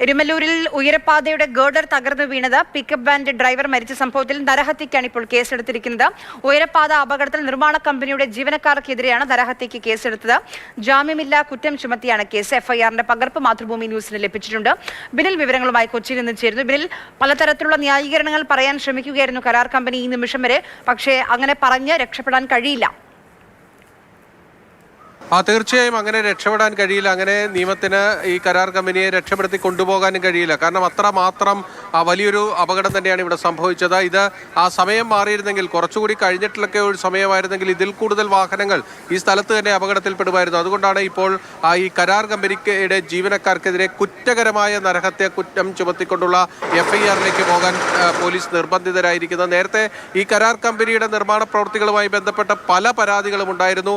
എരുമല്ലൂരിൽ ഉയരപ്പാതയുടെ girder തകർന്നു വീണത് pickup van driver മരിച്ച സംഭവത്തിൽ നരഹത്യക്കാണ് ഇപ്പോൾ കേസെടുത്തിരിക്കുന്നത്. ഉയരപ്പാത അപകടത്തിൽ നിർമ്മാണ കമ്പനിയുടെ ജീവനക്കാർക്കെതിരെയാണ് നരഹത്യക്ക് കേസെടുത്തത്. ജാമ്യമില്ലാ കുറ്റം ചുമത്തിയാണ് കേസ്. എഫ്ഐആറിന്റെ പകർപ്പ് മാതൃഭൂമി ന്യൂസിന് ലഭിച്ചിട്ടുണ്ട്. ബിനിൽ വിവരങ്ങളുമായി കൊച്ചിയിൽ നിന്ന് ചേരുന്നു. ബിനിൽ, പലതരത്തിലുള്ള ന്യായീകരണങ്ങൾ പറയാൻ ശ്രമിക്കുകയായിരുന്നു കരാർ കമ്പനി ഈ നിമിഷം വരെ. പക്ഷേ അങ്ങനെ പറഞ്ഞ് രക്ഷപ്പെടാൻ കഴിയില്ല. തീർച്ചയായും അങ്ങനെ രക്ഷപ്പെടാൻ കഴിയില്ല. അങ്ങനെ നിയമത്തിന് ഈ കരാർ കമ്പനിയെ രക്ഷപ്പെടുത്തി കൊണ്ടുപോകാനും കഴിയില്ല. കാരണം അത്രമാത്രം വലിയൊരു അപകടം തന്നെയാണ് ഇവിടെ സംഭവിച്ചത്. ഇത് ആ സമയം മാറിയിരുന്നെങ്കിൽ, കുറച്ചുകൂടി കഴിഞ്ഞിട്ടുള്ളൊക്കെ ഒരു സമയമായിരുന്നെങ്കിൽ ഇതിൽ കൂടുതൽ വാഹനങ്ങൾ ഈ സ്ഥലത്ത് തന്നെ അപകടത്തിൽപ്പെടുമായിരുന്നു. അതുകൊണ്ടാണ് ഇപ്പോൾ ഈ കരാർ കമ്പനിയുടെ ജീവനക്കാർക്കെതിരെ കുറ്റകരമായ നരഹത്യ കുറ്റം ചുമത്തിക്കൊണ്ടുള്ള എഫ്ഐആറിലേക്ക് പോകാൻ പോലീസ് നിർബന്ധിതരായിരിക്കുന്നത്. നേരത്തെ ഈ കരാർ കമ്പനിയുടെ നിർമ്മാണ പ്രവൃത്തികളുമായി ബന്ധപ്പെട്ട പല പരാതികളും ഉണ്ടായിരുന്നു.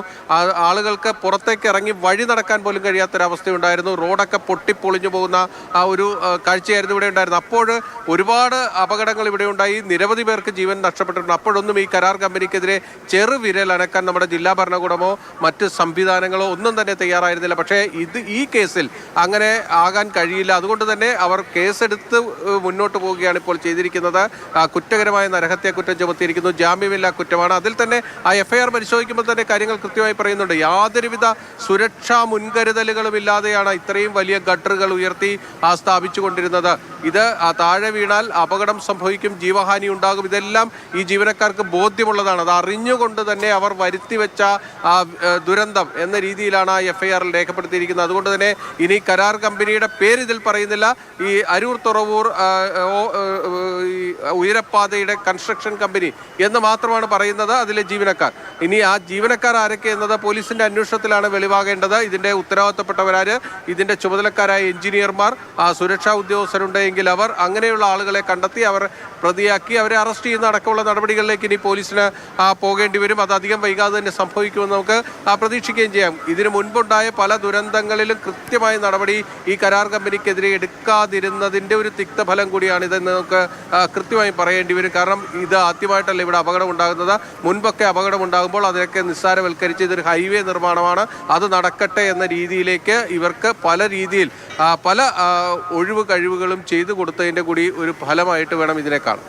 ആളുകൾക്ക് പുറത്തേക്ക് ഇറങ്ങി വഴി നടക്കാൻ പോലും കഴിയാത്തൊരവസ്ഥയുണ്ടായിരുന്നു. റോഡൊക്കെ പൊട്ടിപ്പൊളിഞ്ഞു പോകുന്ന ആ ഒരു കാഴ്ചയായിരുന്നു ഇവിടെ ഉണ്ടായിരുന്നത്. അപ്പോൾ ഒരുപാട് അപകടങ്ങൾ ഇവിടെ ഉണ്ടായി. നിരവധി പേർക്ക് ജീവൻ നഷ്ടപ്പെട്ടിട്ടുണ്ട്. അപ്പോഴൊന്നും ഈ കരാർ കമ്പനിക്കെതിരെ ചെറുവിരൽ അനക്കാൻ നമ്മുടെ ജില്ലാ ഭരണകൂടമോ മറ്റ് സംവിധാനങ്ങളോ ഒന്നും തന്നെ തയ്യാറായിരുന്നില്ല. പക്ഷേ ഈ കേസിൽ അങ്ങനെ ആകാൻ കഴിയില്ല. അതുകൊണ്ട് തന്നെ അവർ കേസെടുത്ത് മുന്നോട്ട് പോവുകയാണ് ഇപ്പോൾ ചെയ്തിരിക്കുന്നത്. കുറ്റകരമായ നരഹത്യ കുറ്റം ചുമത്തിയിരിക്കുന്നു. ജാമ്യമില്ലാ കുറ്റമാണ്. അതിൽ തന്നെ ആ എഫ്ഐആർ പരിശോധിക്കുമ്പോൾ തന്നെ കാര്യങ്ങൾ കൃത്യമായി പറയുന്നുണ്ട്. യാതൊരുവിധ സുരക്ഷാ മുൻകരുതലുകളും ഇല്ലാതെയാണ് ഇത്രയും വലിയ ഗട്ടറുകൾ ഉയർത്തി സ്ഥാപിച്ചു കൊണ്ടിരുന്നത്. ഇത് താഴെ വീണാൽ അപകടം സംഭവിക്കും, ജീവഹാനി ഉണ്ടാകും. ഇതെല്ലാം ഈ ജീവനക്കാർക്ക് ബോധ്യമുള്ളതാണ്. അത് അറിഞ്ഞുകൊണ്ട് തന്നെ അവർ വരുത്തിവെച്ച ദുരന്തം എന്ന രീതിയിലാണ് ആ എഫ്ഐആറിൽ രേഖപ്പെടുത്തിയിരിക്കുന്നത്. അതുകൊണ്ട് തന്നെ ഇനി കരാർ കമ്പനിയുടെ പേര് ഇതിൽ പറയുന്നില്ല. ഈ അരൂർ തുറവൂർ ഉയരപ്പാതയുടെ കൺസ്ട്രക്ഷൻ കമ്പനി എന്ന് മാത്രമാണ് പറയുന്നത് അതിലെ ജീവനക്കാർ. ഇനി ആ ജീവനക്കാർ ആരൊക്കെ എന്നത് പോലീസിന്റെ അന്വേഷണത്തിലാണ് വെളിവാകേണ്ടത്. ഇതിന്റെ ഉത്തരവാദിത്തപ്പെട്ടവരാര്, ഇതിന്റെ ചുമതലക്കാരായ എഞ്ചിനീയർമാർ, സുരക്ഷാ ഉദ്യോഗസ്ഥരുണ്ടെങ്കിൽ അവർ അങ്ങനെയുള്ള ആളുകളെ കണ്ടെത്തി അവർ പ്രതിയാക്കി അവരെ അറസ്റ്റ് ചെയ്യുന്ന അടക്കമുള്ള നടപടികളിലേക്ക് ഇനി പോലീസിന് പോകേണ്ടി വരും. അത് അധികം വൈകാതെ തന്നെ സംഭവിക്കുമെന്ന് നമുക്ക് പ്രതീക്ഷിക്കുകയും ചെയ്യാം. ഇതിനു മുൻപുണ്ടായ പല ദുരന്തങ്ങളിലും കൃത്യമായ നടപടി ഈ കരാർ കമ്പനിക്കെതിരെ എടുക്കാതിരുന്നതിൻ്റെ ഒരു തിക്തഫലം കൂടിയാണ് ഇതെന്ന് നമുക്ക് കൃത്യമായി പറയേണ്ടി വരും. കാരണം ഇത് ആദ്യമായിട്ടല്ല ഇവിടെ അപകടം ഉണ്ടാകുന്നത്. മുൻപൊക്കെ അപകടം ഉണ്ടാകുമ്പോൾ അതിനൊക്കെ നിസ്സാരവൽക്കരിച്ച് ഇതൊരു ഹൈവേ നിർമ്മാണമാണ്, അത് നടക്കട്ടെ എന്ന രീതിയിലേക്ക് ഇവർക്ക് പല രീതിയിൽ പല ഒഴിവ് കഴിവുകളും ചെയ്തു കൊടുത്തതിൻ്റെ കൂടി ഒരു ഫലമായിട്ട് വേണം ഇതിനെ കാണാൻ.